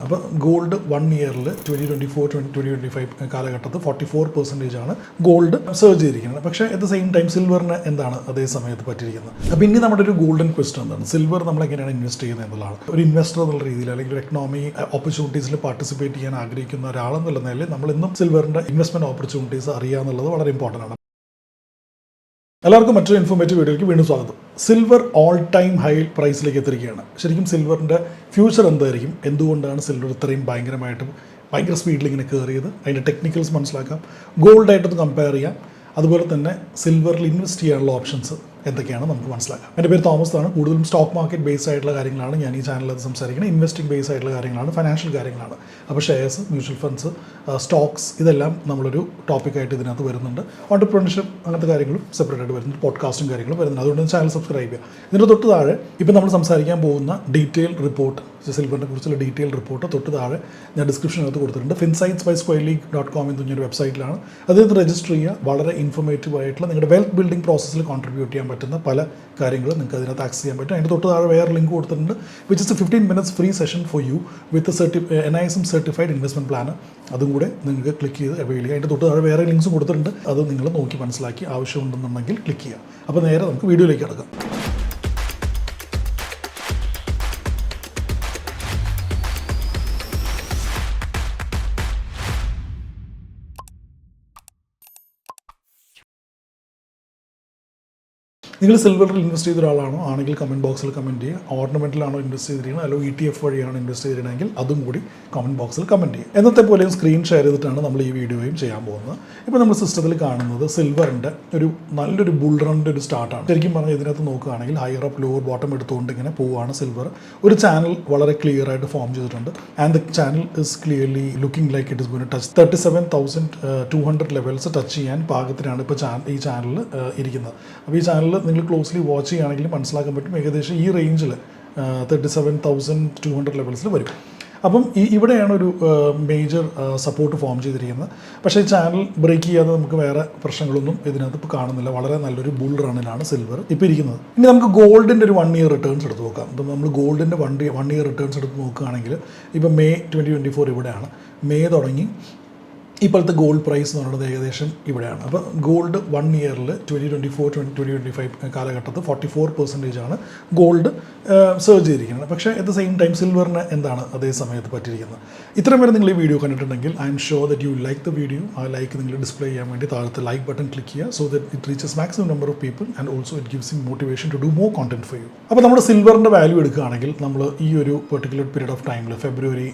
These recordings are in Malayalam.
അപ്പോൾ ഗോൾഡ് 1 ഇയറിൽ 2024-2025 കാലഘട്ടത്തിൽ 44% ആണ് ഗോൾഡ് സർജ് ചെയ്തിരിക്കുന്നത്. പക്ഷേ അറ്റ് ദ സെയിം ടൈം സിൽവറിന് എന്താണ് അതേ സമയത്ത് പറ്റിയിരിക്കുന്നത്? അപ്പോൾ ഇനി നമ്മുടെ ഒരു ഗോൾഡൻ ക്വസ്റ്റൻ എന്താണ്? സിൽവർ നമ്മൾ എങ്ങനെയാണ് ഇൻവെസ്റ്റ് ചെയ്യുന്നത് എന്നുള്ളതാണ്. ഒരു ഇൻവെസ്റ്റർ എന്നുള്ള രീതിയിൽ അല്ലെങ്കിൽ ഒരു എക്കണോമി ഓപ്പർച്യൂണിറ്റീസിൽ പാർട്ടിസിപ്പേറ്റ് ചെയ്യാൻ ആഗ്രഹിക്കുന്ന ഒരാളെന്നുള്ള നിലയിൽ നമ്മൾ ഇന്നും സിൽവറിൻ്റെ ഇൻവെസ്റ്റ്മെൻറ്റ് ഓപ്പർച്യൂണിറ്റീസ് അറിയുക എന്നുള്ളത് വളരെ ഇമ്പോർട്ടൻ്റ് ആണ്. എല്ലാവർക്കും മറ്റൊരു ഇൻഫോർമേറ്റീവ് വീഡിയോയ്ക്ക് വീണ്ടും സ്വാഗതം. സിൽവർ ഓൾ ടൈം ഹൈ പ്രൈസിലേക്ക് എത്തിയിരിക്കുകയാണ്. ശരിക്കും സിൽവറിൻ്റെ ഫ്യൂച്ചർ എന്തായിരിക്കും? എന്തുകൊണ്ടാണ് സിൽവർ ഇത്രയും ഭയങ്കര സ്പീഡിൽ ഇങ്ങനെ കയറിയത്? അതിൻ്റെ ടെക്നിക്കൽസ് മനസ്സിലാക്കാം, ഗോൾഡായിട്ടൊന്ന് കമ്പയർ ചെയ്യാം, അതുപോലെ തന്നെ സിൽവറിൽ ഇൻവെസ്റ്റ് ചെയ്യാനുള്ള ഓപ്ഷൻസ് എന്തൊക്കെയാണ് നമുക്ക് മനസ്സിലാക്കാം. എൻ്റെ പേര് തോമസ് ആണ്. കൂടുതലും സ്റ്റോക്ക് മാർക്കറ്റ് ബേസ്ഡ് ആയിട്ടുള്ള കാര്യങ്ങളാണ് ഞാൻ ഈ ചാനലിൽ സംസാരിക്കുന്നത്. ഇൻവെസ്റ്റിംഗ് ബേസ്ഡ് ആയിട്ടുള്ള കാര്യങ്ങളാണ്, ഫൈനാൻഷ്യൽ കാര്യങ്ങളാണ്. അപ്പോൾ ഷെയർസ്, മ്യൂച്വൽ ഫണ്ട്സ്, സ്റ്റോക്സ് ഇതെല്ലാം നമ്മളൊരു ടോപ്പിക്കായിട്ട് ഇതിനകത്ത് വരുന്നുണ്ട്. ഓൺടർപ്രണർഷിപ്പ് അങ്ങനത്തെ കാര്യങ്ങളും സെപ്പറേറ്റ് ആയിട്ട് വരുന്നുണ്ട്, പോഡ്കാസ്റ്റും കാര്യങ്ങളും വരുന്നുണ്ട്. അതുകൊണ്ട് ചാനൽ സബ്സ്ക്രൈബ് ചെയ്യുക. ഇതിൻ്റെ തൊട്ട് താഴെ ഇപ്പോൾ നമ്മൾ സംസാരിക്കാൻ പോകുന്ന ഡീറ്റെയിൽ റിപ്പോർട്ട്, സിൽവറിനെ കുറിച്ചുള്ള ഡീറ്റെയിൽ റിപ്പോർട്ട് തൊട്ട് താഴെ ഞാൻ ഡിസ്ക്രിപ്ഷനകത്ത് കൊടുത്തിട്ടുണ്ട്. finsights@squareleague.com എന്ന് പറഞ്ഞൊരു വെബ്സൈറ്റിലാണ്. അതിനകത്ത് രജിസ്റ്റർ ചെയ്യുക. വളരെ ഇൻഫോർമേറ്റീവ് ആയിട്ടുള്ള നിങ്ങളുടെ വെൽത്ത് ബിൽഡിംഗ് പ്രോസസ്സിൽ കോൺട്രിബ്യൂട്ട് ചെയ്യാൻ പറ്റുന്ന പല കാര്യങ്ങളും നിങ്ങൾക്ക് അതിനകത്ത് ആക്സസ് ചെയ്യാൻ പറ്റും. അതിൻ്റെ തൊട്ട് താഴെ വേറെ ലിങ്ക് കൊടുത്തിട്ടുണ്ട്, which is 15 minutes free session for you with NISM certified investment plan. അതും കൂടെ നിങ്ങൾക്ക് ക്ലിക്ക് ചെയ്ത് അവൈൽ ചെയ്യുക. അതിൻ്റെ തൊട്ട് താഴെ വേറെ ലിങ്ക്സും കൊടുത്തിട്ടുണ്ട്. അത് നിങ്ങൾ നോക്കി മനസ്സിലാക്കി ആവശ്യമുണ്ടെന്നുണ്ടെങ്കിൽ ക്ലിക്ക് ചെയ്യുക. അപ്പോൾ നേരെ നമുക്ക് വീഡിയോയിലേക്ക് കിടക്കാം. നിങ്ങൾ സിൽവറിൽ ഇൻവെസ്റ്റ് ചെയ്ത ഒരാളാണോ ആണെങ്കിൽ കമൻറ്റ് ബോക്സിൽ കമൻറ്റ് ചെയ്യുക. ഓർണമെൻറ്റിലാണോ ഇൻവെസ്റ്റ് ചെയ്തിരിക്കുന്നത്, അല്ലെങ്കിൽ ETF വഴിയാണ് ഇൻവെസ്റ്റ് ചെയ്തിരുന്നെങ്കിൽ അതും കൂടി കമൻറ്റ് ബോക്സിൽ കമൻറ്റ് ചെയ്യുക. എന്നത്തെ പോലെയും സ്ക്രീൻ ഷെയർ ചെയ്തിട്ടാണ് നമ്മൾ ഈ വീഡിയോയും ചെയ്യാൻ പോകുന്നത്. ഇപ്പോൾ നമ്മൾ സിസ്റ്റത്തിൽ കാണുന്നത് സിൽവറിൻ്റെ നല്ലൊരു ബുൾ റണ്ണിൻ്റെ ഒരു സ്റ്റാർട്ടാണ്. ശരിക്കും പറഞ്ഞാൽ ഇതിനകത്ത് നോക്കുകയാണെങ്കിൽ ഹയർ അപ്പ് ലോവർ ബോട്ടം എടുത്തുകൊണ്ട് ഇങ്ങനെ പോവുകയാണ് സിൽവർ. ഒരു ചാനൽ വളരെ ക്ലിയർ ആയിട്ട് ഫോം ചെയ്തിട്ടുണ്ട്. And the channel is clearly looking like it is going to touch 37,200 levels touch ചെയ്യാൻ പാകത്തിനാണ് ഇപ്പോൾ ഈ ചാനൽ ഇരിക്കുന്നത്. അപ്പോൾ ഈ ചാനൽ നിങ്ങൾ ക്ലോസ്ലി വാച്ച് ചെയ്യുകയാണെങ്കിൽ മനസ്സിലാക്കാൻ പറ്റും, ഏകദേശം ഈ റേഞ്ചിൽ 37,200 ലെവൽസിൽ വരും. അപ്പം ഇവിടെയാണ് ഒരു മേജർ സപ്പോർട്ട് ഫോം ചെയ്തിരിക്കുന്നത്. പക്ഷേ ചാനൽ ബ്രേക്ക് ചെയ്യാതെ നമുക്ക് വേറെ പ്രശ്നങ്ങളൊന്നും ഇതിനകത്ത് ഇപ്പോൾ കാണുന്നില്ല. വളരെ നല്ലൊരു ബുൾ റണ്ണിലാണ് സിൽവർ ഇപ്പോൾ ഇരിക്കുന്നത്. ഇനി നമുക്ക് ഗോൾഡിൻ്റെ ഒരു 1 year റിട്ടേൺസ് എടുത്ത് നോക്കാം. ഇപ്പം നമ്മൾ ഗോൾഡിൻ്റെ 1 year റിട്ടേൺസ് എടുത്ത് നോക്കുകയാണെങ്കിൽ ഇപ്പോൾ മെയ് 2024 ഇവിടെയാണ്. മെയ് തുടങ്ങി ഇപ്പോഴത്തെ ഗോൾഡ് പ്രൈസ് എന്ന് പറയുന്നത് ഏകദേശം ഇവിടെയാണ്. അപ്പോൾ ഗോൾഡ് 1 ഇയറിൽ 2024-2025 കാലഘട്ടത്തിൽ 44% ആണ് ഗോൾഡ് സർജ് ചെയ്തിരിക്കുന്നത്. പക്ഷേ അറ്റ് ദ സെയിം ടൈം സിൽവറിന് എന്താണ് അതേ സമയത്ത് പറ്റിയിരിക്കുന്നത്? ഇത്രയും വരെ നിങ്ങൾ ഈ വീഡിയോ കണ്ടിട്ടുണ്ടെങ്കിൽ I am sure that you like the video. ആ ലൈക്ക് നിങ്ങൾ ഡിസ്പ്ലേ ചെയ്യാൻ വേണ്ടി താഴത്തെ ലൈക്ക് ബട്ടൺ ക്ലിക്ക് ചെയ്യുക, so that it reaches maximum number of people and also it gives you motivation to do more content for you. അപ്പോൾ നമ്മുടെ സിൽവറിൻ്റെ വാല്യൂ എടുക്കുകയാണെങ്കിൽ നമ്മൾ ഈ ഒരു പെർട്ടിക്കുലർ പീരീഡ് ഓഫ് ടൈമിൽ ഫെബ്രുവരി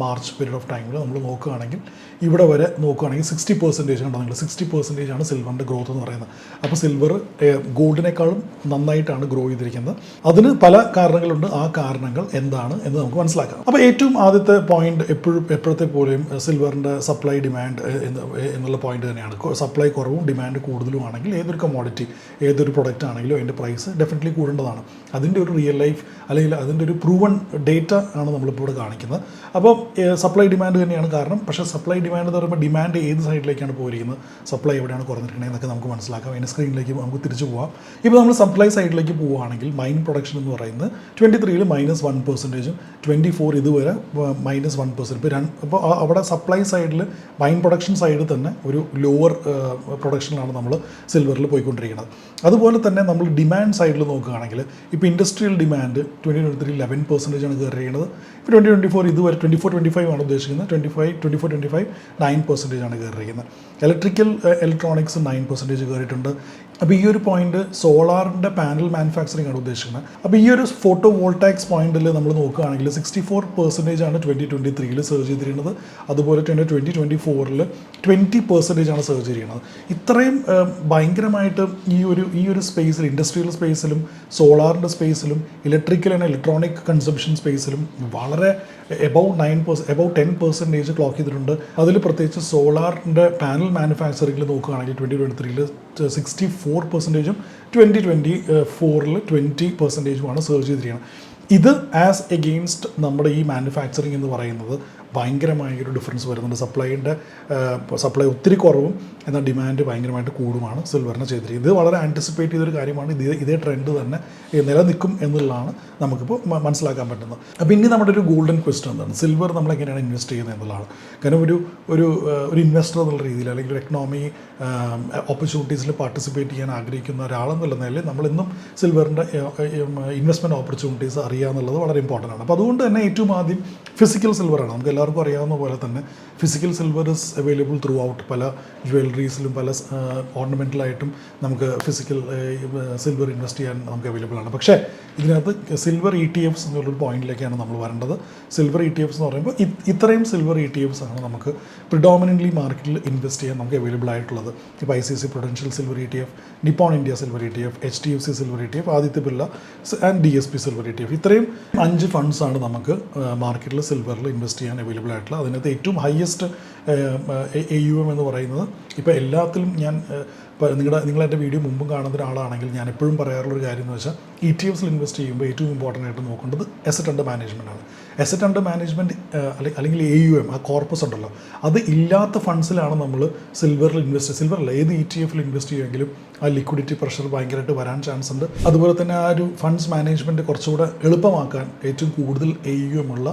മാർച്ച് പീരീഡ് ഓഫ് ടൈമിൽ നമ്മൾ നോക്കുകയാണെങ്കിൽ ഇവിടെ വരെ നോക്കുകയാണെങ്കിൽ 60% കണ്ടോ നിങ്ങൾ, 60% ആണ് സിൽവറിൻ്റെ ഗ്രോത്ത് എന്ന് പറയുന്നത്. അപ്പോൾ സിൽവർ ഗോൾഡിനേക്കാളും നന്നായിട്ടാണ് ഗ്രോ ചെയ്തിരിക്കുന്നത്. അതിന് പല കാരണങ്ങളുണ്ട്. ആ കാരണങ്ങൾ എന്താണ് എന്ന് നമുക്ക് മനസ്സിലാക്കാം. അപ്പോൾ ഏറ്റവും ആദ്യത്തെ പോയിന്റ് എപ്പോഴത്തെ പോലെയും സിൽവറിൻ്റെ സപ്ലൈ ഡിമാൻഡ് എന്നുള്ള പോയിന്റ് തന്നെയാണ്. സപ്ലൈ കുറവും ഡിമാൻഡ് കൂടുതലും ആണെങ്കിൽ ഏതൊരു കമ്മോഡിറ്റി, ഏതൊരു പ്രൊഡക്റ്റ് ആണെങ്കിലും അതിൻ്റെ പ്രൈസ് ഡെഫിനറ്റ്ലി കൂടേണ്ടതാണ്. അതിൻ്റെ ഒരു റിയൽ ലൈഫ് അല്ലെങ്കിൽ അതിൻ്റെ ഒരു പ്രൂവൺ ഡേറ്റ ആണ് നമ്മളിപ്പോൾ ഇവിടെ കാണിക്കുന്നത്. അപ്പോൾ സപ്ലൈ ഡിമാൻഡ് തന്നെയാണ് കാരണം. പക്ഷേ സപ്ലൈ ഡിമാൻഡ് എന്ന് പറയുമ്പോൾ ഡിമാൻഡ് ഏത് സൈഡിലേക്കാണ് പോയിരിക്കുന്നത്, സപ്ലൈ എവിടെയാണ് കുറഞ്ഞിരിക്കുന്നത് എന്നൊക്കെ നമുക്ക് മനസ്സിലാക്കാം. അതിൻ്റെ സ്ക്രീനിലേക്ക് നമുക്ക് തിരിച്ചു പോകാം. ഇപ്പോൾ നമ്മൾ സപ്ലൈ സൈഡിലേക്ക് പോവുകയാണെങ്കിൽ മൈൻ പ്രൊഡക്ഷൻ എന്ന് പറയുന്നത് 23-ൽ -1%, 24 ഇതുവരെ -1%. അപ്പോൾ അവിടെ സപ്ലൈ സൈഡിൽ മൈൻ പ്രൊഡക്ഷൻ സൈഡിൽ തന്നെ ഒരു ലോവർ പ്രൊഡക്ഷനിലാണ് നമ്മൾ സിൽവറിൽ പോയിക്കൊണ്ടിരിക്കുന്നത്. അതുപോലെ തന്നെ നമ്മൾ ഡിമാൻഡ് സൈഡിൽ നോക്കുകയാണെങ്കിൽ ഇപ്പോൾ ഇൻഡസ്ട്രിയൽ ഡിമാൻഡ് 2023 11% ആണ് കയറിയിരിക്കുന്നത്. ഇപ്പോൾ 2024 ഇതുവരെ 24-25 ആണ് ഉദ്ദേശിക്കുന്നത്. 24-25 9% ആണ് കയറിയിരിക്കുന്നത്. ഇലക്ട്രോണിക്സ് 9% കയറിയിട്ടുണ്ട്. അപ്പോൾ ഈ ഒരു പോയിന്റ് സോളാറിൻ്റെ പാനൽ മാനുഫാക്ചറിംഗ് ആണ് ഉദ്ദേശിക്കുന്നത്. അപ്പോൾ ഈ ഒരു ഫോട്ടോ വോൾട്ടാക്സ് പോയിന്റിൽ നമ്മൾ നോക്കുകയാണെങ്കിൽ 64% ആണ് 2023 സർജ് ചെയ്തിരിക്കുന്നത്. അതുപോലെ തന്നെ 2024 20% ആണ് സർജ് ചെയ്യുന്നത്. ഇത്രയും ഭയങ്കരമായിട്ട് ഈ ഒരു സ്പേസിൽ, ഇൻഡസ്ട്രിയൽ സ്പേസിലും സോളാറിൻ്റെ സ്പേസിലും ഇലക്ട്രിക്കൽ ആൻഡ് ഇലക്ട്രോണിക് കൺസംഷൻ സ്പേസിലും വളരെ എബവ് 10% ക്ലോക്ക് ചെയ്തിട്ടുണ്ട്. അതിൽ പ്രത്യേകിച്ച് സോളാറിൻ്റെ പാനൽ മാനുഫാക്ചറിംഗിൽ നോക്കുകയാണെങ്കിൽ 2023 64%, 2024 20% സർജ് ചെയ്തിരിക്കുന്നത്. ഇത് ആസ് എഗെയിൻസ്റ്റ് നമ്മുടെ ഈ മാനുഫാക്ചറിങ് എന്ന് പറയുന്നത് ഭയങ്കരമായൊരു ഡിഫറൻസ് വരുന്നുണ്ട്. സപ്ലൈ ഒത്തിരി കുറവും എന്നാൽ ഡിമാൻഡ് ഭയങ്കരമായിട്ട് കൂടുമാണ് സിൽവറിനെ ചെയ്തിരിക്കുന്നത്. ഇത് വളരെ ആൻറ്റിസിപ്പേറ്റ് ചെയ്തൊരു കാര്യമാണ്. ഇതേ ട്രെൻഡ് തന്നെ നിലനിൽക്കും എന്നുള്ളതാണ് നമുക്കിപ്പോൾ മനസ്സിലാക്കാൻ പറ്റുന്നത്. അപ്പോൾ ഇനി നമ്മുടെ ഒരു ഗോൾഡൻ ക്വസ്റ്റൻ എന്താണ്, സിൽവർ നമ്മൾ എങ്ങനെയാണ് ഇൻവെസ്റ്റ് ചെയ്യുന്നത് എന്നുള്ളതാണ്. കാരണം ഒരു ഇൻവെസ്റ്റർ എന്നുള്ള രീതിയിൽ അല്ലെങ്കിൽ ഒരു എക്കണോമി ഓപ്പർച്യൂണിറ്റീസിൽ പാർട്ടിസിപ്പേറ്റ് ചെയ്യാൻ ആഗ്രഹിക്കുന്ന ഒരാളെന്നുള്ള നിലയിൽ നമ്മളിന്നും സിൽവറിൻ്റെ ഇൻവെസ്റ്റ്മെൻറ്റ് ഓപ്പർച്യൂണിറ്റീസ് അറിയുക എന്നുള്ളത് വളരെ ഇമ്പോർട്ടൻ്റ് ആണ്. അപ്പോൾ അതുകൊണ്ട് തന്നെ ഏറ്റവും ആദ്യം ഫിസിക്കൽ സിൽവറാണ്. നമുക്ക് എല്ലാവർക്കും അറിയാവുന്ന പോലെ തന്നെ physical silver is available through out. പല ജ്വല്ലറീസിലും പല ഓർണമെൻ്റലായിട്ടും നമുക്ക് ഫിസിക്കൽ സിൽവർ ഇൻവെസ്റ്റ് ചെയ്യാൻ നമുക്ക് അവൈലബിൾ ആണ്. പക്ഷേ ഇതിനകത്ത് സിൽവർ ETFs എന്നുള്ളൊരു പോയിന്റിലേക്കാണ് നമ്മൾ വരേണ്ടത്. സിൽവർ ETFs എന്ന് പറയുമ്പോൾ ഇത്രയും സിൽവർ ETFs ആണ് നമുക്ക് പ്രിഡോമിനൻ്റ്ലി മാർക്കറ്റിൽ ഇൻവെസ്റ്റ് ചെയ്യാൻ നമുക്ക് അവൈലബിൾ ആയിട്ടുള്ളത്. ഇപ്പോൾ ICICI Prudential silver ETF, Nippon India silver ETF, HDFC silver ETF, Aditya Birla and DSP silver ETF. ഇത്രയും 5 ഫണ്ട്സാണ് നമുക്ക് മാർക്കറ്റിൽ സിൽവറിൽ ഇൻവെസ്റ്റ് ചെയ്യാൻ അവൈലബിൾ ആയിട്ടുള്ളത്. അതിനകത്ത് ഏറ്റവും ഹയസ്റ്റ് AUM എന്ന് പറയുന്നത് ഇപ്പോൾ എല്ലാത്തിലും ഞാൻ നിങ്ങളെൻ്റെ വീഡിയോ മുമ്പും കാണുന്ന ഒരാളാണെങ്കിൽ ഞാൻ എപ്പോഴും പറയാറുള്ളൊരു കാര്യം എന്ന് വെച്ചാൽ ETFs ഇൻവെസ്റ്റ് ചെയ്യുമ്പോൾ ഏറ്റവും ഇമ്പോർട്ടൻ്റ് ആയിട്ട് നോക്കേണ്ടത് അസറ്റ് അണ്ടർ മാനേജ്മെൻ്റ് ആണ്. അസറ്റ് അണ്ടർ മാനേജ്മെൻറ്റ് അല്ലെങ്കിൽ AUM, ആ കോർപ്പസ് ഉണ്ടല്ലോ, അത് ഇല്ലാത്ത ഫണ്ട്സിലാണ് നമ്മൾ സിൽവറിൽ ഏത് ETF ഇൻവെസ്റ്റ് ചെയ്യുമെങ്കിലും ആ ലിക്വിഡിറ്റി പ്രഷർ ഭയങ്കരമായിട്ട് വരാൻ ചാൻസ് ഉണ്ട്. അതുപോലെ തന്നെ ആ ഒരു ഫണ്ട്സ് മാനേജ്മെൻറ്റ് കുറച്ചുകൂടെ എളുപ്പമാക്കാൻ ഏറ്റവും കൂടുതൽ AUM ഉള്ള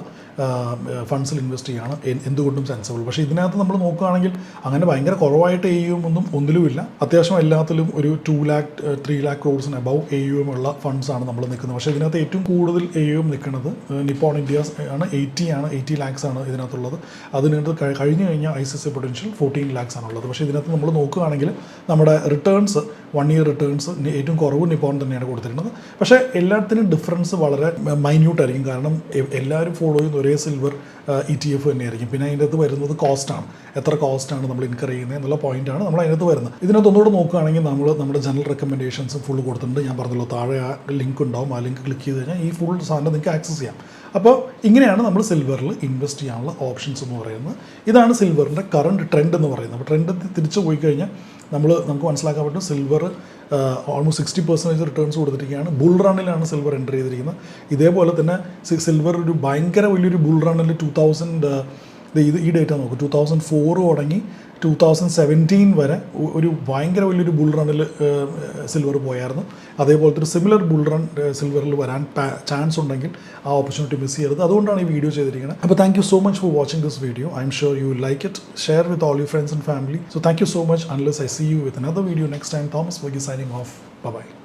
ഫണ്ട്സിൽ ഇൻവെസ്റ്റ് ചെയ്യാണ് എന്തുകൊണ്ടും സെൻസിബിൾ. പക്ഷേ ഇതിനകത്ത് നമ്മൾ നോക്കുകയാണെങ്കിൽ അങ്ങനെ ഭയങ്കര കുറവായിട്ട് AUM ഒന്നിലുമില്ല. അത്യാവശ്യം എല്ലാത്തിലും ഒരു 2 lakh 3 lakh crores above AUM ഉള്ള ഫണ്ട്സാണ് നമ്മൾ നിൽക്കുന്നത്. പക്ഷേ ഇതിനകത്ത് ഏറ്റവും കൂടുതൽ AUM നിൽക്കുന്നത് നിപ്പോൺ ഇന്ത്യ ആണ്. 80 lakhs ആണ് ഇതിനകത്തുള്ളത്. അതിനകത്ത് കഴിഞ്ഞു കഴിഞ്ഞാൽ ICICI Prudential 14 lakhs ആണുള്ളത്. പക്ഷേ ഇതിനകത്ത് നമ്മൾ നോക്കുകയാണെങ്കിൽ നമ്മുടെ റിട്ടേൺസ് 1 year റിട്ടേൺസ് ഏറ്റവും കുറവ് നിപ്പോൺ തന്നെയാണ് കൊടുത്തിരുന്നത്. പക്ഷേ എല്ലാത്തിനും ഡിഫറൻസ് വളരെ മൈന്യൂട്ടായിരിക്കും. കാരണം എല്ലാവരും ഫോളോ ചെയ്യുന്ന ഒരേ സിൽവർ ETF തന്നെയായിരിക്കും. പിന്നെ അതിൻ്റെ അകത്ത് വരുന്നത് കോസ്റ്റാണ്. എത്ര കോസ്റ്റാണ് നമ്മൾ ഇൻകർ ചെയ്യുന്നത് എന്നുള്ള പോയിൻ്റാണ് നമ്മൾ അതിനകത്ത് വരുന്നത്. ഇതിനകത്ത് ഒന്നുകൂടെ നോക്കുകയാണെങ്കിൽ നമ്മുടെ ജനറൽ റെക്കമെൻഡേഷൻസ് ഫുൾ കൊടുത്തിട്ടുണ്ട്. ഞാൻ പറഞ്ഞല്ലോ, താഴെ ആ ലിങ്ക് ഉണ്ടാവും. ആ ലിങ്ക് ക്ലിക്ക് ചെയ്ത് കഴിഞ്ഞാൽ ഈ ഫുൾ സാധനം നിങ്ങൾക്ക് ആക്സസ് ചെയ്യാം. അപ്പോൾ ഇങ്ങനെയാണ് നമ്മൾ സിൽവറിൽ ഇൻവെസ്റ്റ് ചെയ്യാനുള്ള ഓപ്ഷൻസ് എന്ന് പറയുന്നത്. ഇതാണ് സിൽവറിൻ്റെ കറണ്ട് ട്രെൻഡ് എന്ന് പറയുന്നത്. അപ്പോൾ ട്രെൻഡ് തിരിച്ചു പോയി കഴിഞ്ഞാൽ നമുക്ക് മനസ്സിലാക്കാൻ പറ്റും സിൽവർ ഓൾമോസ്റ്റ് 60% റിട്ടേൺസ് കൊടുത്തിരിക്കുകയാണ്. ബുൾ റണ്ണിലാണ് സിൽവർ എൻ്റർ ചെയ്തിരിക്കുന്നത്. ഇതേപോലെ തന്നെ സിൽവർ ഒരു ഭയങ്കര വലിയൊരു ബുൾ റണ്ണിൽ 2000 ഈ ഡേറ്റ നോക്കും, 2004 തുടങ്ങി 2017 വരെ ഒരു ഭയങ്കര വലിയൊരു ബുൾ റണ്ണിൽ സിൽവർ പോയായിരുന്നു. അതേപോലത്തെ ഒരു സിമിലർ ബുൾ റൺ സിൽവറിൽ വരാൻ ചാൻസ് ഉണ്ടെങ്കിൽ ആ ഓപ്പർച്യൂണിറ്റി മിസ് ചെയ്യരുത്. അതുകൊണ്ടാണ് ഈ വീഡിയോ ചെയ്തിരിക്കുന്നത്. അപ്പോൾ thank you so much for watching this video. I am sure you will like it. Share with all your friends and family. So thank you so much. Unless I see you with another video next time, Thomas Verghese signing off. Bye bye.